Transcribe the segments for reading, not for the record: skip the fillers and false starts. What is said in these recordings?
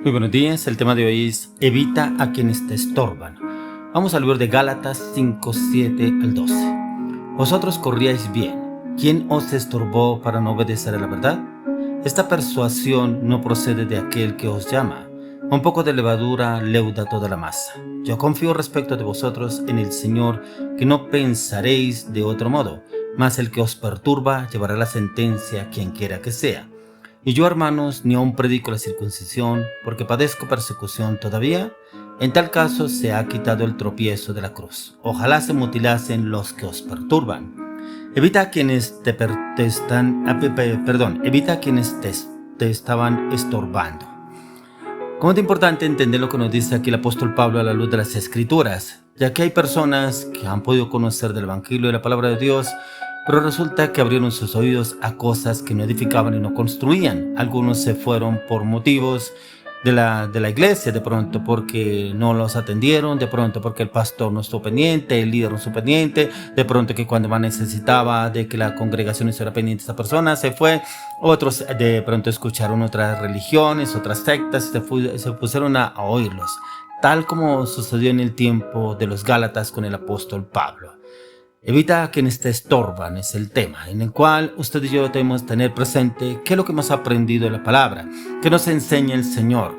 Muy buenos días, el tema de hoy es evita a quienes te estorban. Vamos al libro de Gálatas 5, 7 al 12. Vosotros corríais bien. ¿Quién os estorbó para no obedecer a la verdad? Esta persuasión no procede de aquel que os llama. Un poco de levadura leuda toda la masa. Yo confío respecto de vosotros en el Señor, que no pensaréis de otro modo, mas el que os perturba llevará la sentencia quien quiera que sea. Y yo, hermanos, ni aun predico la circuncisión, porque padezco persecución todavía. En tal caso se ha quitado el tropiezo de la cruz. Ojalá se mutilasen los que os perturban. Evita a quienes te estaban estorbando. Como es importante entender lo que nos dice aquí el apóstol Pablo a la luz de las Escrituras, ya que hay personas que han podido conocer del Evangelio y la palabra de Dios, pero resulta que abrieron sus oídos a cosas que no edificaban y no construían. Algunos se fueron por motivos de la iglesia, de pronto porque no los atendieron, de pronto porque el pastor no estuvo pendiente, el líder no estuvo pendiente, de pronto que cuando más necesitaba de que la congregación estuviera pendiente de esa persona, se fue. Otros de pronto escucharon otras religiones, otras sectas, se pusieron a oírlos, tal como sucedió en el tiempo de los Gálatas con el apóstol Pablo. Evita a quienes te estorban es el tema en el cual usted y yo debemos tener presente qué es lo que hemos aprendido de la palabra, qué nos enseña el Señor,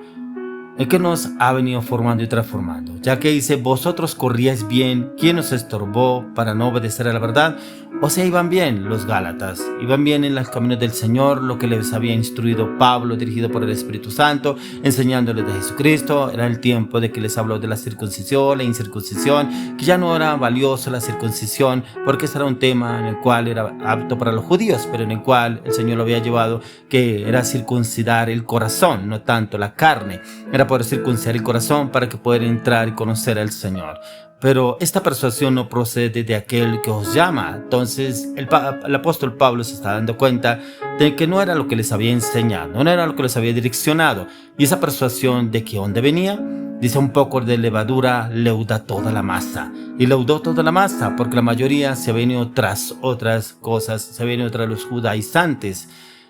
el que nos ha venido formando y transformando. Ya que dice, vosotros corríais bien, ¿quién os estorbó para no obedecer a la verdad? O sea, iban bien los Gálatas, iban bien en los caminos del Señor, lo que les había instruido Pablo, dirigido por el Espíritu Santo, enseñándoles de Jesucristo. Era el tiempo de que les habló de la circuncisión, la incircuncisión, que ya no era valioso la circuncisión, porque ese era un tema en el cual era apto para los judíos, pero en el cual el Señor lo había llevado, que era circuncidar el corazón, no tanto la carne. Era poder circuncidar el corazón para que puedan entrar y conocer al Señor. Pero esta persuasión no procede de aquel que os llama. Entonces el apóstol Pablo se está dando cuenta de que no era lo que les había enseñado, no era lo que les había direccionado. Y esa persuasión de que dónde venía, dice, un poco de levadura leuda toda la masa. Y leudó toda la masa porque la mayoría se ha venido tras otras cosas, se ha venido tras los judaizantes.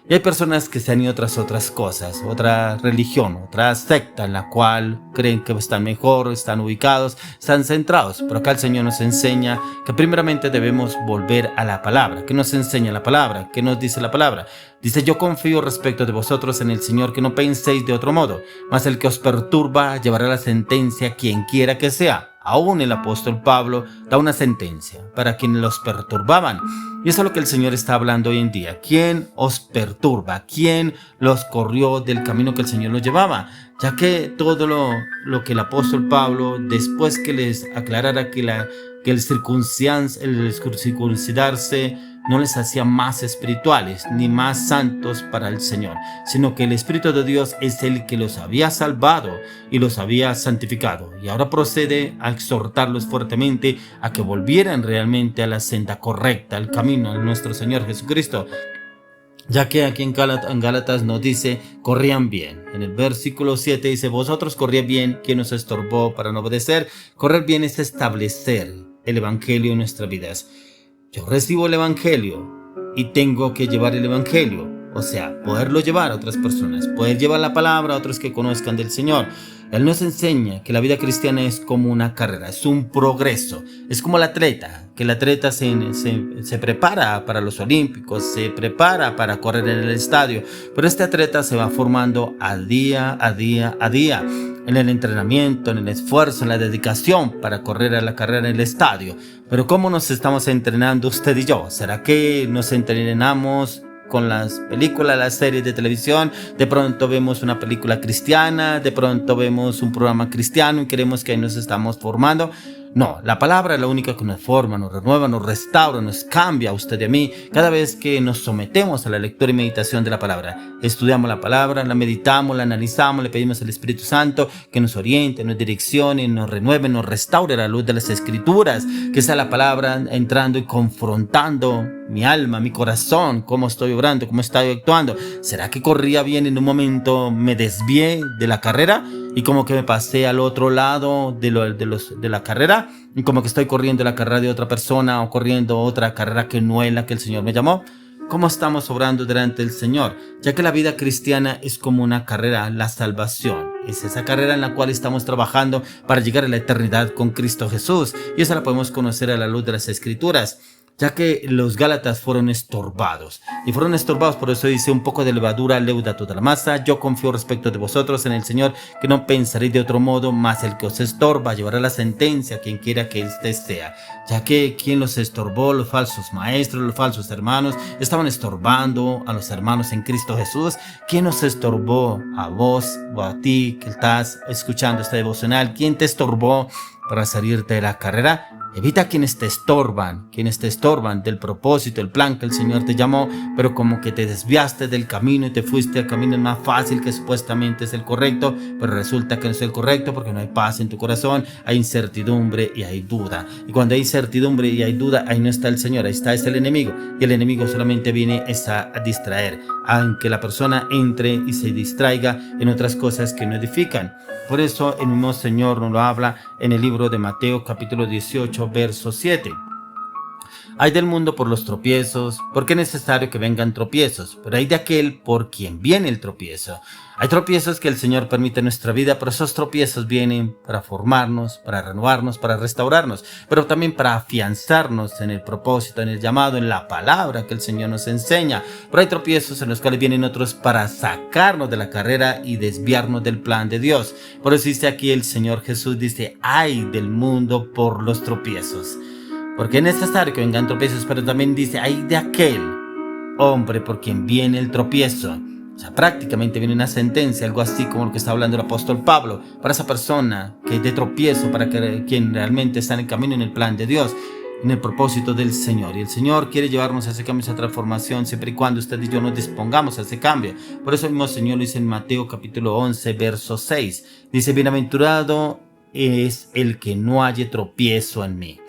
Y hay personas que se han ido tras otras cosas, otra religión, otra secta en la cual creen que están mejor, están ubicados, están centrados. Pero acá el Señor nos enseña que primeramente debemos volver a la palabra. ¿Qué nos enseña la palabra? ¿Qué nos dice la palabra? Dice, yo confío respecto de vosotros en el Señor, que no penséis de otro modo, mas el que os perturba llevará la sentencia quien quiera que sea. Aún el apóstol Pablo da una sentencia para quienes los perturbaban. Y eso es lo que el Señor está hablando hoy en día. ¿Quién os perturba? ¿Quién los corrió del camino que el Señor los llevaba? Ya que todo lo que el apóstol Pablo, después que les aclarara que el circuncidarse no les hacía más espirituales ni más santos para el Señor, sino que el Espíritu de Dios es el que los había salvado y los había santificado. Y ahora procede a exhortarlos fuertemente a que volvieran realmente a la senda correcta, al camino de nuestro Señor Jesucristo. Ya que aquí en Gálatas nos dice, corrían bien. En el versículo 7 dice, vosotros corrían bien, ¿quién os estorbó para no obedecer? Correr bien es establecer el Evangelio en nuestras vidas. Yo recibo el Evangelio y tengo que llevar el Evangelio. O sea, poderlo llevar a otras personas, poder llevar la palabra a otros que conozcan del Señor. Él nos enseña que la vida cristiana es como una carrera, es un progreso. Es como el atleta, que el atleta se prepara para los olímpicos, se prepara para correr en el estadio. Pero este atleta se va formando día a día, en el entrenamiento, en el esfuerzo, en la dedicación para correr a la carrera en el estadio. Pero ¿cómo nos estamos entrenando usted y yo? ¿Será que nos entrenamos con las películas, las series de televisión? De pronto vemos una película cristiana, de pronto vemos un programa cristiano y creemos que ahí nos estamos formando. No, la palabra es la única que nos forma, nos renueva, nos restaura, nos cambia a usted y a mí cada vez que nos sometemos a la lectura y meditación de la palabra. Estudiamos la palabra, la meditamos, la analizamos, le pedimos al Espíritu Santo que nos oriente, nos direccione, nos renueve, nos restaure a la luz de las Escrituras, que sea la palabra entrando y confrontando mi alma, mi corazón, cómo estoy obrando, cómo estoy actuando. ¿Será que corría bien en un momento, me desvié de la carrera y como que me pasé al otro lado de la carrera y como que estoy corriendo la carrera de otra persona o corriendo otra carrera que no es la que el Señor me llamó? cómo estamos obrando delante del Señor, ya que la vida cristiana es como una carrera, la salvación. Es esa carrera en la cual estamos trabajando para llegar a la eternidad con Cristo Jesús, y esa la podemos conocer a la luz de las Escrituras, ya que los Gálatas fueron estorbados. Y fueron estorbados, por eso dice: un poco de levadura leuda toda la masa. Yo confío respecto de vosotros en el Señor, que no pensaréis de otro modo, mas el que os estorba llevará la sentencia a quien quiera que éste sea. Ya que quien los estorbó, los falsos maestros, los falsos hermanos, estaban estorbando a los hermanos en Cristo Jesús. ¿Quién nos estorbó? A vos o a ti que estás escuchando esta devocional. ¿Quién te estorbó para salirte de la carrera? Evita quienes te estorban del propósito, el plan que el Señor te llamó, pero como que te desviaste del camino y te fuiste al camino más fácil, que supuestamente es el correcto, pero resulta que no es el correcto, porque no hay paz en tu corazón, hay incertidumbre y hay duda. Y cuando hay incertidumbre y hay duda, ahí no está el Señor, ahí está el enemigo. Y el enemigo solamente viene a distraer, aunque la persona entre y se distraiga en otras cosas que no edifican. Por eso el mismo Señor nos lo habla en el libro de Mateo capítulo 18, verso 7. Hay del mundo por los tropiezos, porque es necesario que vengan tropiezos, pero hay de aquel por quien viene el tropiezo. Hay tropiezos que el Señor permite en nuestra vida, pero esos tropiezos vienen para formarnos, para renovarnos, para restaurarnos, pero también para afianzarnos en el propósito, en el llamado, en la palabra que el Señor nos enseña. Pero hay tropiezos en los cuales vienen otros para sacarnos de la carrera y desviarnos del plan de Dios. Por eso dice aquí el Señor Jesús, dice: ay del mundo por los tropiezos. Porque es necesario que vengan tropiezos, pero también dice: ay de aquel hombre por quien viene el tropiezo. O sea, prácticamente viene una sentencia, algo así como lo que está hablando el apóstol Pablo, para esa persona que es de tropiezo, para quien realmente está en el camino, en el plan de Dios, en el propósito del Señor. Y el Señor quiere llevarnos a ese cambio, a esa transformación, siempre y cuando usted y yo nos dispongamos a ese cambio. Por eso el mismo Señor lo dice en Mateo capítulo 11, verso 6. Dice: bienaventurado es el que no halle tropiezo en mí.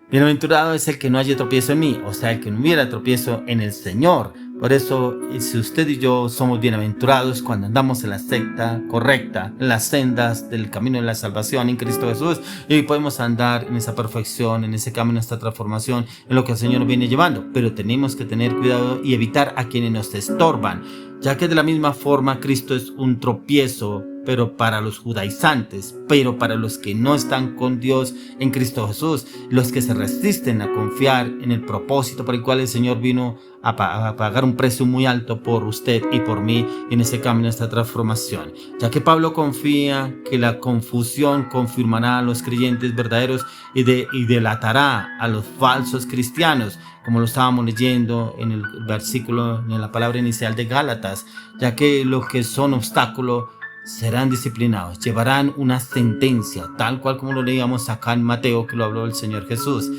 Bienaventurado es el que no haya tropiezo en mí, o sea, el que no hubiera tropiezo en el Señor. Por eso, si usted y yo somos bienaventurados cuando andamos en la secta correcta, en las sendas del camino de la salvación en Cristo Jesús, y podemos andar en esa perfección, en ese camino, en esta transformación, en lo que el Señor nos viene llevando. Pero tenemos que tener cuidado y evitar a quienes nos estorban, ya que de la misma forma Cristo es un tropiezo, pero para los judaizantes, pero para los que no están con Dios en Cristo Jesús, los que se resisten a confiar en el propósito por el cual el Señor vino a pagar un precio muy alto por usted y por mí en ese camino, esta transformación. Ya que Pablo confía que la confusión confirmará a los creyentes verdaderos y delatará a los falsos cristianos, como lo estábamos leyendo en el versículo, en la palabra inicial de Gálatas, ya que los que son obstáculos serán disciplinados, llevarán una sentencia, tal cual como lo leíamos acá en Mateo, que lo habló el Señor Jesús,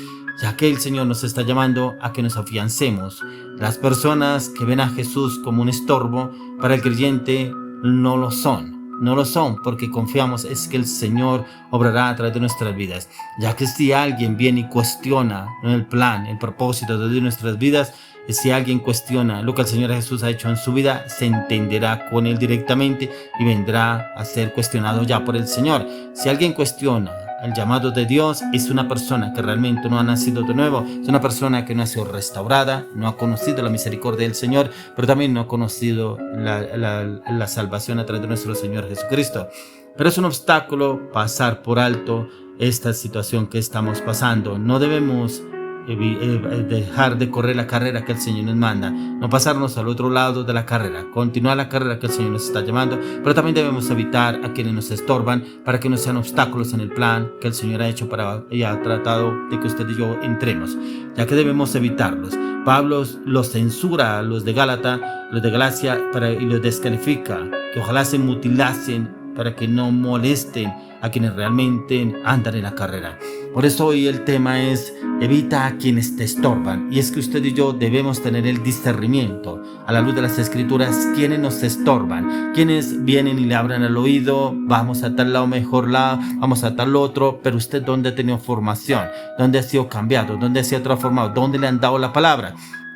ya que el Señor nos está llamando a que nos afiancemos. Las personas que ven a Jesús como un estorbo para el creyente no lo son, porque confiamos es que el Señor obrará a través de nuestras vidas, ya que si alguien viene y cuestiona el plan, el propósito de nuestras vidas, si alguien cuestiona lo que el Señor Jesús ha hecho en su vida, se entenderá con él directamente y vendrá a ser cuestionado ya por el Señor. Si alguien cuestiona el llamado de Dios, es una persona que realmente no ha nacido de nuevo, es una persona que no ha sido restaurada, no ha conocido la misericordia del Señor, pero también no ha conocido la salvación a través de nuestro Señor Jesucristo. Pero es un obstáculo pasar por alto esta situación que estamos pasando. No debemos dejar de correr la carrera que el Señor nos manda, no pasarnos al otro lado de la carrera, continuar la carrera que el Señor nos está llamando, pero también debemos evitar a quienes nos estorban para que no sean obstáculos en el plan que el Señor ha hecho y ha tratado de que usted y yo entremos, ya que debemos evitarlos. Pablo los censura a los de Galacia y los descalifica, que ojalá se mutilasen para que no molesten a quienes realmente andan en la carrera. Por eso hoy el tema es: evita a quienes te estorban. Y es que usted y yo debemos tener el discernimiento a la luz de las Escrituras, quienes nos estorban, quienes vienen y le abren el oído: vamos a tal lado, mejor lado, vamos a tal otro. Pero usted, ¿dónde ha tenido formación? ¿Dónde ha sido cambiado? ¿Dónde ha sido transformado? ¿Dónde le han dado la palabra?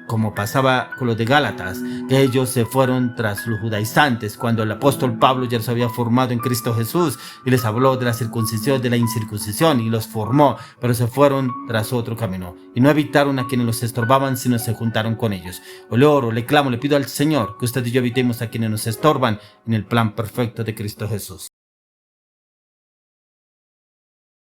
como pasaba con los de Gálatas, que ellos se fueron tras los judaizantes cuando el apóstol Pablo ya los había formado en Cristo Jesús y les habló de la circuncisión, de la incircuncisión y los formó, pero se fueron tras otro camino y no evitaron a quienes los estorbaban, sino se juntaron con ellos. O le oro, le clamo, le pido al Señor que usted y yo evitemos a quienes nos estorban en el plan perfecto de Cristo Jesús.